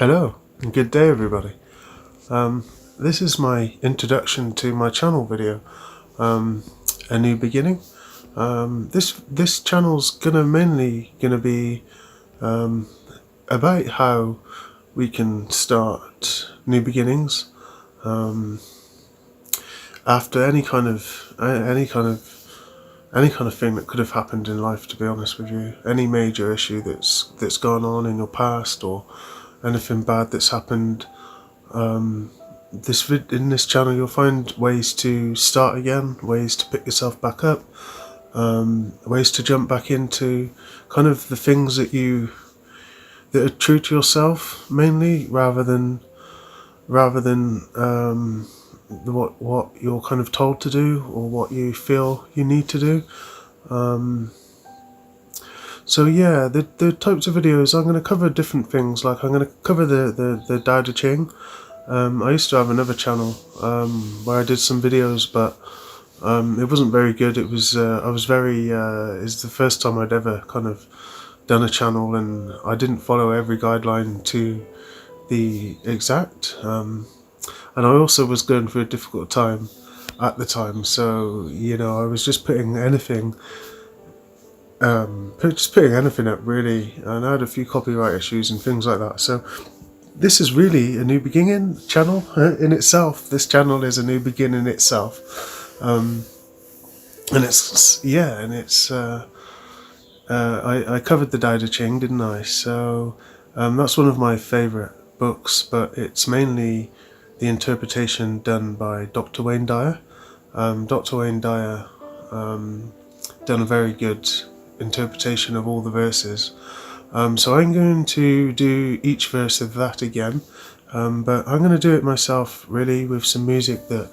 Hello and good day everybody. This is my introduction to my channel video, A New Beginning. This channel's mainly gonna be about how we can start new beginnings after any kind of thing that could have happened in life. To be honest with you, any major issue that's gone on in your past or anything bad that's happened. In this channel you'll find ways to start again, ways to pick yourself back up, ways to jump back into kind of the things that are true to yourself mainly, rather than what you're kind of told to do or what you feel you need to do. So yeah, the types of videos, I'm going to cover different things. Like I'm going to cover the Tao Te Ching. I used to have another channel where I did some videos, but it wasn't very good. It was it's the first time I'd ever kind of done a channel, and I didn't follow every guideline to the exact. And I also was going through a difficult time at the time, so I was just putting anything. Just putting anything up really, and I had a few copyright issues and things like that. So this is really a new beginning channel in itself. This channel is a new beginning itself, and I covered the Tao Te Ching, didn't I? So that's one of my favourite books, but it's mainly the interpretation done by Dr. Wayne Dyer. Dr. Wayne Dyer done a very good interpretation of all the verses. So I'm going to do each verse of that again, but I'm going to do it myself really with some music that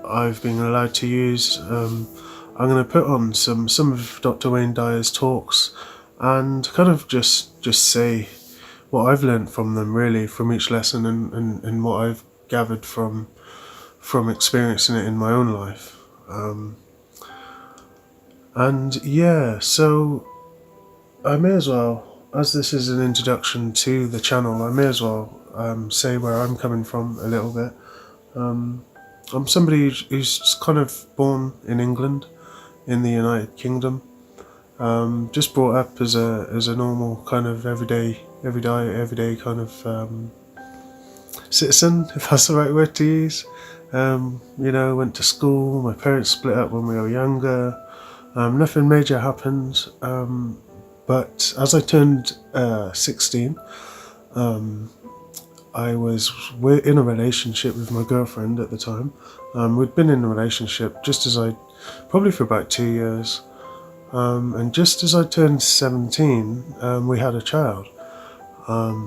I've been allowed to use. I'm going to put on some of Dr. Wayne Dyer's talks and kind of just say what I've learnt from them, really, from each lesson, and what I've gathered from experiencing it in my own life. And yeah, so I may as well, as this is an introduction to the channel, I may as well say where I'm coming from a little bit. I'm somebody who's kind of born in England, in the United Kingdom. Just brought up as a normal kind of everyday kind of citizen, if that's the right word to use. Went to school. My parents split up when we were younger. Nothing major happened, but as I turned 16, I was in a relationship with my girlfriend at the time. We'd been in a relationship probably for about 2 years, and just as I turned 17, we had a child.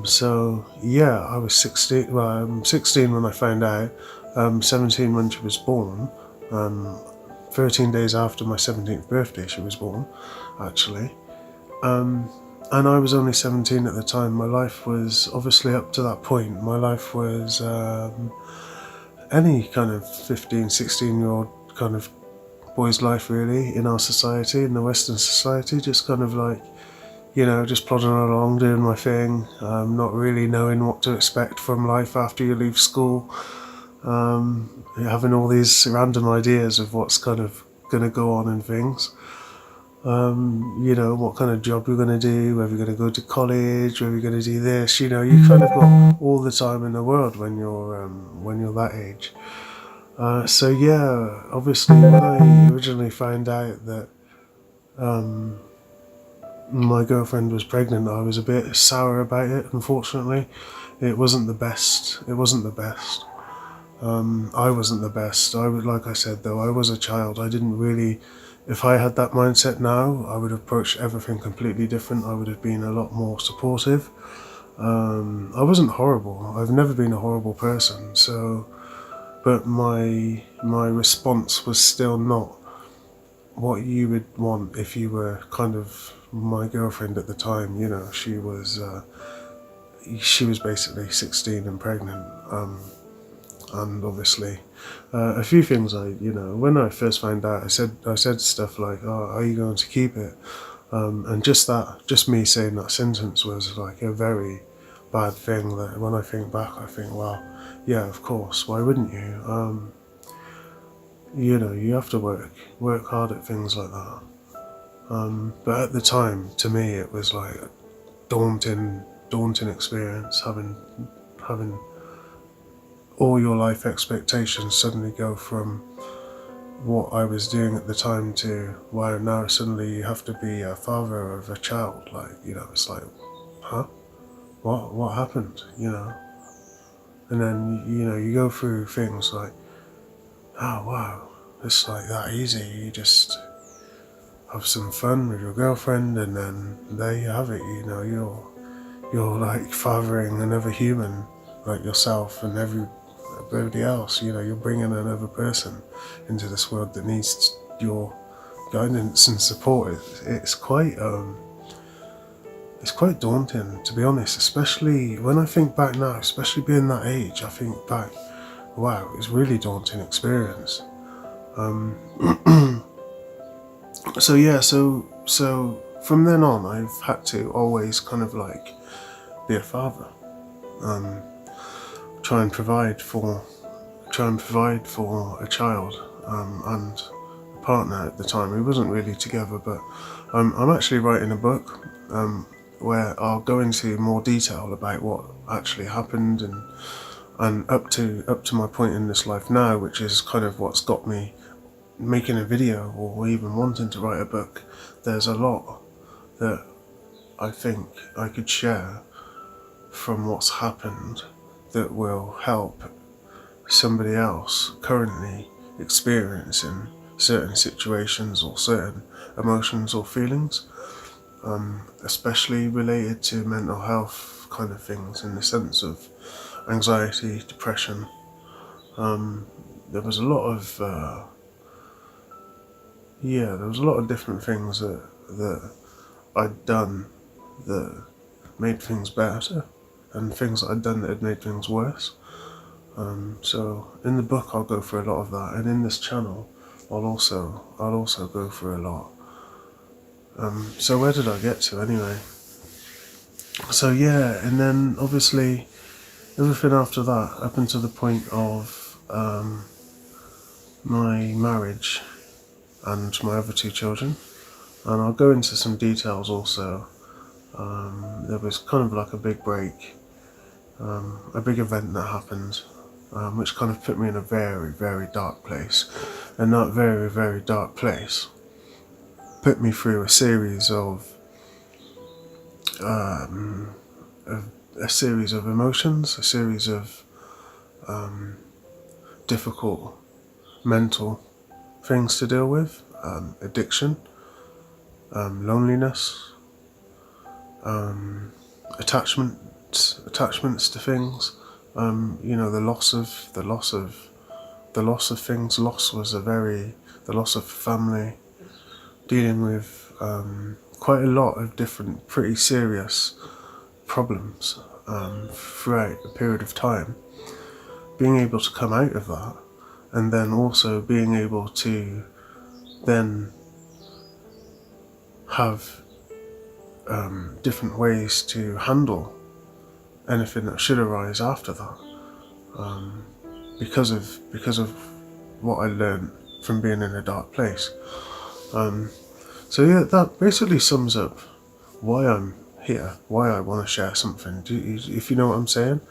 So yeah, I was 16. Well, I'm 16 when I found out. 17 when she was born. 13 days after my 17th birthday she was born, actually. And I was only 17 at the time. My life was, obviously up to that point, my life was any kind of 15, 16-year-old kind of boy's life, really, in our society, in the Western society. Just kind of like, just plodding along, doing my thing, not really knowing what to expect from life after you leave school. Having all these random ideas of what's kind of going to go on and things. What kind of job you're going to do, whether you're going to go to college, whether you're going to do this. You kind of got all the time in the world when you're that age. So yeah, obviously when I originally found out that my girlfriend was pregnant, I was a bit sour about it. Unfortunately, it wasn't the best. I wasn't the best. Like I said though, I was a child. I didn't really, if I had that mindset now, I would have approached everything completely different. I would have been a lot more supportive. I wasn't horrible. I've never been a horrible person. So, but my response was still not what you would want if you were kind of my girlfriend at the time. She was basically 16 and pregnant. And obviously, a few things when I first found out, I said stuff like, "Oh, are you going to keep it?" And just me saying that sentence was like a very bad thing that when I think back, I think, well, yeah, of course, why wouldn't you? You know, you have to work hard at things like that. But at the time, to me, it was like a daunting experience, having all your life expectations suddenly go from what I was doing at the time to, wow, now suddenly you have to be a father of a child. Like, you know, it's like, huh? What happened? You know? And then, you know, you go through things like, oh wow, it's like that easy. You just have some fun with your girlfriend, and then there you have it. You know, you're like fathering another human like yourself and everybody else. You know, you're bringing another person into this world that needs your guidance and support. It's quite daunting, to be honest, especially when I think back now, especially being that age. I think back, wow, it was a really daunting experience. So yeah, so from then on, I've had to always kind of like be a father, try and provide for a child, and a partner at the time. We wasn't really together, but I'm actually writing a book where I'll go into more detail about what actually happened and up to my point in this life now, which is kind of what's got me making a video or even wanting to write a book. There's a lot that I think I could share from what's happened that will help somebody else currently experiencing certain situations or certain emotions or feelings, especially related to mental health kind of things, in the sense of anxiety, depression. There was a lot of different things that I'd done that made things better, and things that I'd done that had made things worse. So in the book I'll go through a lot of that, and in this channel I'll also go through a lot. So where did I get to anyway? So yeah, and then obviously everything after that, up until the point of my marriage and my other two children, and I'll go into some details also. There was kind of like a big break, a big event that happened, which kind of put me in a very, very dark place. And that very, very dark place put me through a series of emotions, a series of difficult mental things to deal with, addiction, loneliness, attachments to things, you know, the loss of things. The loss of family, dealing with quite a lot of different pretty serious problems throughout a period of time. Being able to come out of that, and then also being able to then have different ways to handle anything that should arise after that, because of what I learned from being in a dark place. So yeah, that basically sums up why I'm here, why I want to share something. If you know what I'm saying,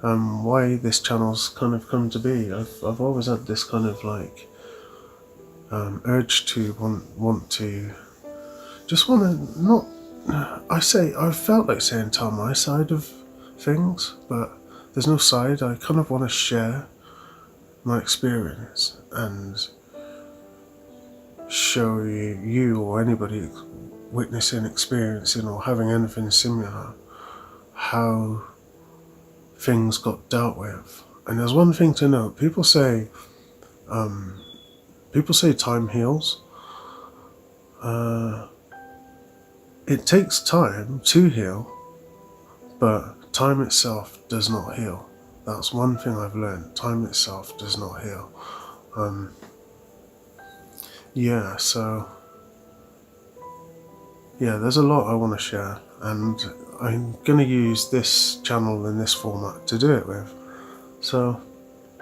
why this channel's kind of come to be. I've always had this kind of like urge to want to not. I've felt like saying tell my side of things, but there's no side. I kind of want to share my experience and show you or anybody witnessing, experiencing, or having anything similar, how things got dealt with. And there's one thing to note: people say time heals. It takes time to heal, but time itself does not heal. That's one thing I've learned. Time itself does not heal. So yeah, there's a lot I want to share, and I'm going to use this channel in this format to do it with. So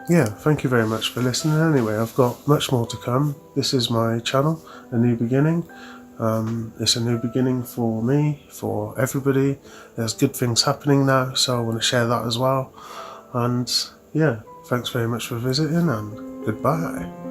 yeah, thank you very much for listening. Anyway, I've got much more to come. This is my channel, A New Beginning. It's a new beginning for me, for everybody. There's good things happening now, so I want to share that as well. And yeah, thanks very much for visiting, and goodbye.